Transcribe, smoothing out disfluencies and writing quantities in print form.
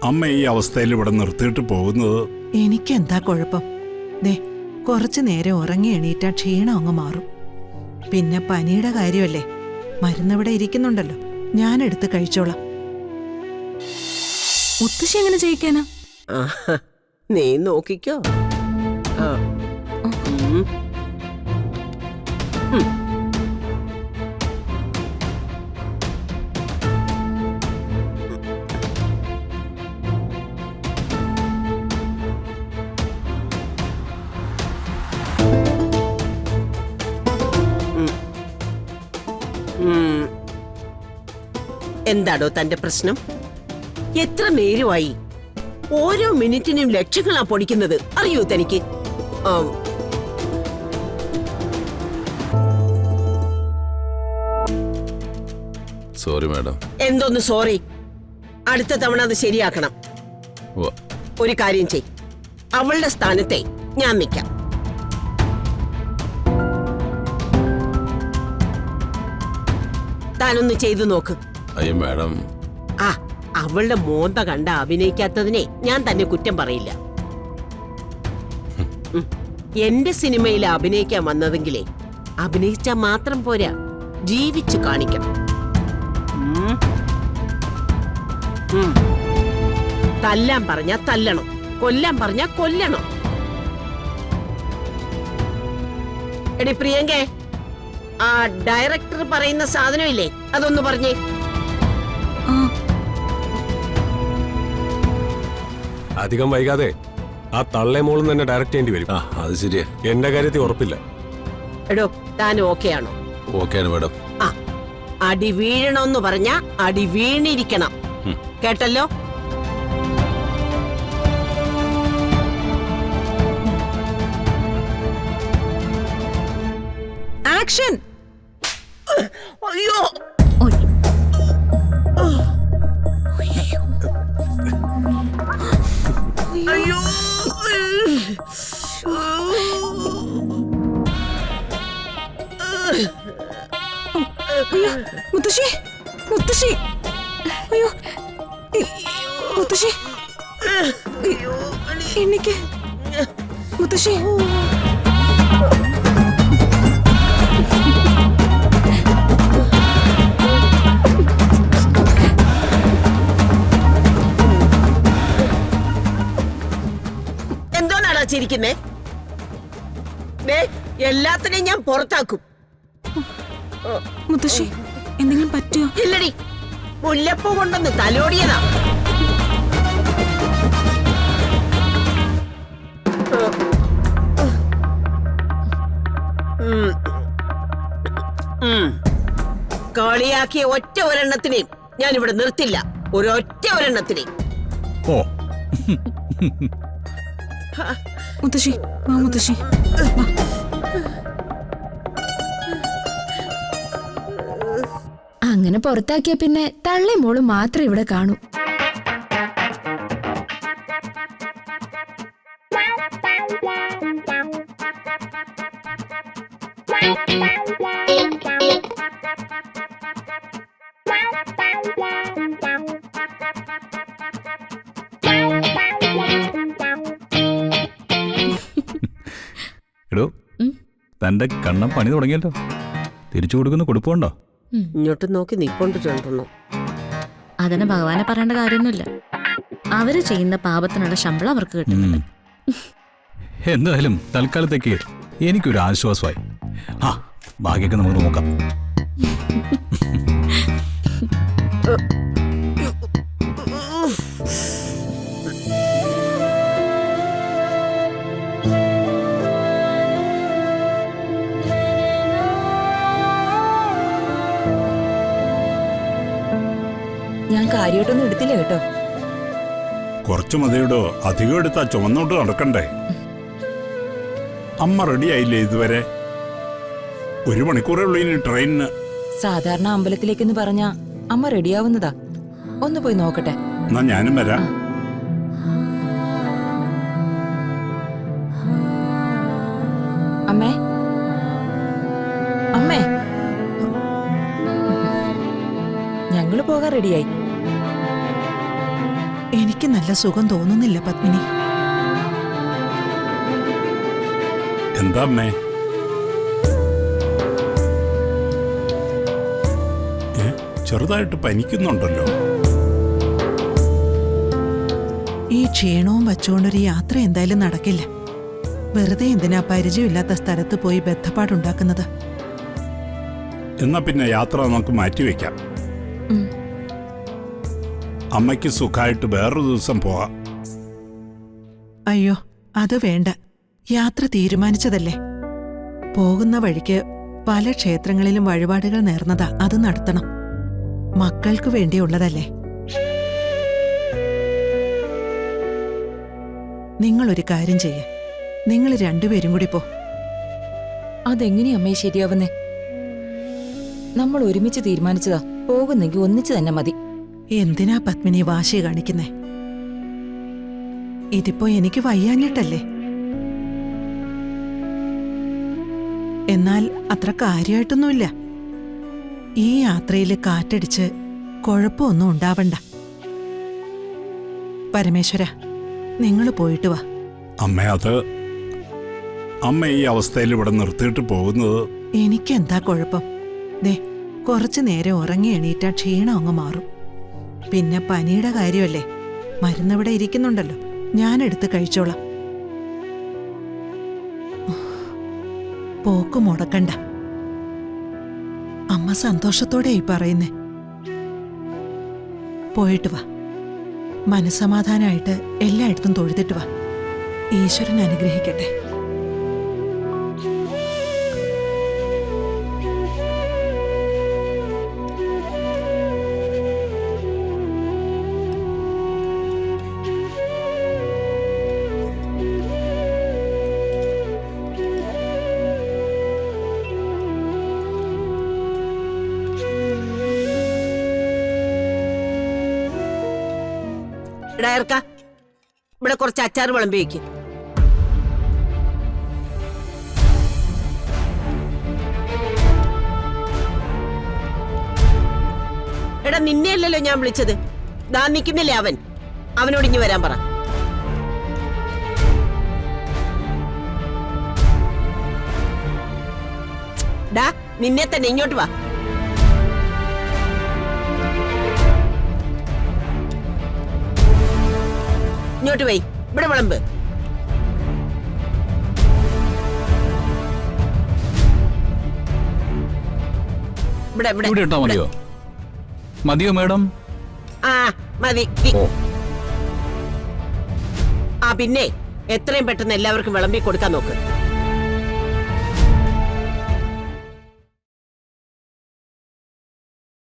അമ്മ ഈ അവസ്ഥയിൽ ഇവിടെ നിർത്തിയിട്ട് പോകുന്നത്? എനിക്കെന്താ കുഴപ്പം? ദേ കുറച്ചു നേരം ഉറങ്ങി എണീറ്റാ ക്ഷീണം അങ്ങ് മാറും. പിന്നെ പനിയുടെ കാര്യമല്ലേ, മരുന്നിവിടെ ഇരിക്കുന്നുണ്ടല്ലോ, ഞാനെടുത്ത് കഴിച്ചോളാം. മുത്തശ്ശി എങ്ങനെ ചെയ്യിക്കാനാ? നീ നോക്കിക്കോ. എന്താടോ തന്റെ പ്രശ്നം? എത്ര നേരമായി? ഓരോ മിനിറ്റിനും ലക്ഷങ്ങളാ പൊടിക്കുന്നത്, അറിയൂ തനിക്ക്? Sorry madam. എന്തോന്ന് സോറി? അടുത്ത തവണ അത് ശരിയാക്കണം. ഒരു കാര്യം ചെയ്, അവളുടെ സ്ഥാനത്തെ ഞാൻ നിൽക്കാം. താനൊന്ന് ചെയ്തു നോക്ക്. അയ്യോ മാഡം. അവളുടെ മോന്ത കണ്ട അഭിനയിക്കാത്തതിനെ ഞാൻ തന്നെ കുറ്റം പറയില്ല. എന്റെ സിനിമയിൽ അഭിനയിക്കാൻ വന്നതെങ്കിലേ അഭിനയിച്ചാൽ മാത്രം പോരാ, ജീവിച്ചു കാണിക്കണം. തല്ലാൻ പറഞ്ഞാ തല്ലണം, കൊല്ലാൻ പറഞ്ഞാ കൊല്ലണം. എടി പ്രിയങ്കേ, ആ ഡയറക്ടർ പറയുന്ന സാധനമില്ലേ, അതൊന്ന് പറഞ്ഞേ. അധികം വൈകാതെ ആ തള്ളേ മോളും തന്നെ ഡയറക്റ്റ് ചെയ്യേണ്ടി വരും. അത് ശരിയാ. എന്റെ കാര്യത്തിൽ ഉറപ്പില്ല. എടോ, താൻ ഓക്കെ ആണോ? ഓക്കെയാണ് മാഡം. അടി വീഴണമെന്ന് പറഞ്ഞാ അടി വീണിരിക്കണം, കേട്ടല്ലോ? ആക്ഷൻ! അയ്യോ, അയ്യോ, മുത്തശ്ശി, മുത്തശ്ശി, അയ്യോ മുത്തശ്ശി, എനിക്ക് മുത്തശ്ശി. എന്തോന്നാടാ ചിരിക്കുന്നേ? എല്ലാത്തിനെയും ഞാൻ പുറത്താക്കും. മുത്തശ്ശി, എന്തെങ്കിലും പറ്റിയോ? ഇല്ലടി, മുല്ലപ്പൂ കൊണ്ടൊന്ന് തലോടിയതാ. കളിയാക്കിയ ഒറ്റ ഒരെണ്ണത്തിനെയും ഞാൻ ഇവിടെ നിർത്തില്ല, ഒരൊറ്റ ഒരെണ്ണത്തിനെയും. ഓ മുത്തശ്ശി, വാ മുത്തശ്ശി, വാ. അങ്ങനെ പുറത്താക്കിയ പിന്നെ തള്ളി മോള് മാത്രം ഇവിടെ കാണൂ. എടോ, തന്റെ കണ്ണം പണി തുടങ്ങിയല്ലോ. തിരിച്ചു കൊടുക്കുന്ന കൊടുപ്പുണ്ടോ? ഇങ്ങോട്ട് നോക്കി നിക്കൊണ്ടിട്ടുണ്ടോ? അതിന് ഭഗവാനെ പറയേണ്ട കാര്യമൊന്നുമില്ല. അവര് ചെയ്യുന്ന പാപത്തിനുള്ള ശമ്പളം അവർക്ക് കിട്ടുന്നുണ്ട്. എന്തായാലും തൽക്കാലത്തേക്ക് എനിക്കൊരു ആശ്വാസമായി. ബാക്കിയൊക്കെ നമുക്ക് നോക്കാം. ഞാൻ കാര്യമായിട്ടൊന്നും എടുത്തില്ല കേട്ടോ. കുറച്ചു മതിയിടോ, അധികം എടുത്താ ചുമന്നോട്ട് നടക്കണ്ടേ? അമ്മ റെഡി ആയില്ലേ ഇതുവരെ? 1 മണിക്കൂറേ ഉള്ളൂ ഇനി ട്രെയിനിന്. സാധാരണ അമ്പലത്തിലേക്കെന്ന് പറഞ്ഞാ അമ്മ റെഡിയാവുന്നതാ. ഒന്ന് പോയി നോക്കട്ടെ. എന്നാ ഞാനും വരാം. അമ്മേ, അമ്മേ, ഞങ്ങള് പോകാൻ റെഡിയായി. എനിക്ക് നല്ല സുഖം തോന്നുന്നില്ല പത്മിനി. എന്താ അമ്മേ? ചെറുതായിട്ട് പനിക്കുന്നുണ്ടല്ലോ. ഈ ക്ഷീണവും വച്ചുകൊണ്ടൊരു യാത്ര എന്തായാലും നടക്കില്ല. വെറുതെ എന്തിനാ പരിചയമില്ലാത്ത സ്ഥലത്ത് പോയി ബന്ധപ്പാടുണ്ടാക്കുന്നത്? എന്നാ പിന്നെ യാത്ര നമുക്ക് മാറ്റിവെക്കാം. അമ്മയ്ക്ക് സുഖമായിട്ട് വേറൊരു ദിവസം പോവാം. അയ്യോ, അത് വേണ്ട. യാത്ര തീരുമാനിച്ചതല്ലേ. പോകുന്ന വഴിക്ക് പല ക്ഷേത്രങ്ങളിലും വഴിപാടുകൾ നേർന്നതാ, അത് നടത്തണം. മക്കൾക്ക് വേണ്ടിയുള്ളതല്ലേ. നിങ്ങളൊരു കാര്യം ചെയ്യ്, നിങ്ങൾ രണ്ടുപേരും കൂടി പോ. അതെങ്ങനെയാ അമ്മേ ശരിയാവുന്നേ? നമ്മൾ ഒരുമിച്ച് തീരുമാനിച്ചതാ. പോകുന്നെങ്കിൽ ഒന്നിച്ച് തന്നെ മതി. എന്തിനാ പത്മിനി വാശി കാണിക്കുന്നേ? ഇതിപ്പോ എനിക്ക് വയ്യാഞ്ഞിട്ടല്ലേ. എന്നാൽ അത്ര കാര്യമായിട്ടൊന്നുമില്ല. ഈ യാത്രയിൽ കാറ്റടിച്ച് കുഴപ്പമൊന്നും ഉണ്ടാവണ്ട. പരമേശ്വര, നിങ്ങൾ പോയിട്ട് വാ. അമ്മ ഈ അവസ്ഥയിൽ ഇവിടെ നിർത്തിയിട്ട് പോകുന്നത് എനിക്കെന്താ കുഴപ്പം? ദേ, കുറച്ചു നേരം ഉറങ്ങി എണീറ്റാ ക്ഷീണം അങ്ങ് മാറും. പിന്നെ പനിയുടെ കാര്യമല്ലേ, മരുന്നിവിടെ ഇരിക്കുന്നുണ്ടല്ലോ, ഞാനെടുത്ത് കഴിച്ചോളാം. പോക്ക് മുടക്കണ്ട. അമ്മ സന്തോഷത്തോടെയായി പറയുന്നേ. പോയിട്ട് വാ. മനസ്സമാധാനമായിട്ട് എല്ലായിടത്തും തൊഴുതിട്ട് വാ. ഈശ്വരൻ അനുഗ്രഹിക്കട്ടെ. ഡയർക്ക, ഇവിടെ കുറച്ച് അച്ചാർ വിളമ്പി വയ്ക്കും. എടാ, നിന്നെയല്ലല്ലോ ഞാൻ വിളിച്ചത്. ദാ നിൽക്കുന്നില്ലേ അവൻ, അവനോട് ഇഞ്ഞു വരാൻ പറ. ഡാ, നിന്നെ തന്നെ ഇങ്ങോട്ട് വാ. ഇങ്ങോട്ട് പോയി ഇവിടെ വിളമ്പ്. ഇവിടെ ഇട്ടാ മതിയോ? മതിയോ മാഡം? ആ മതി. ആ പിന്നെ എത്രയും പെട്ടെന്ന് എല്ലാവർക്കും വിളമ്പി കൊടുക്കാൻ നോക്ക്.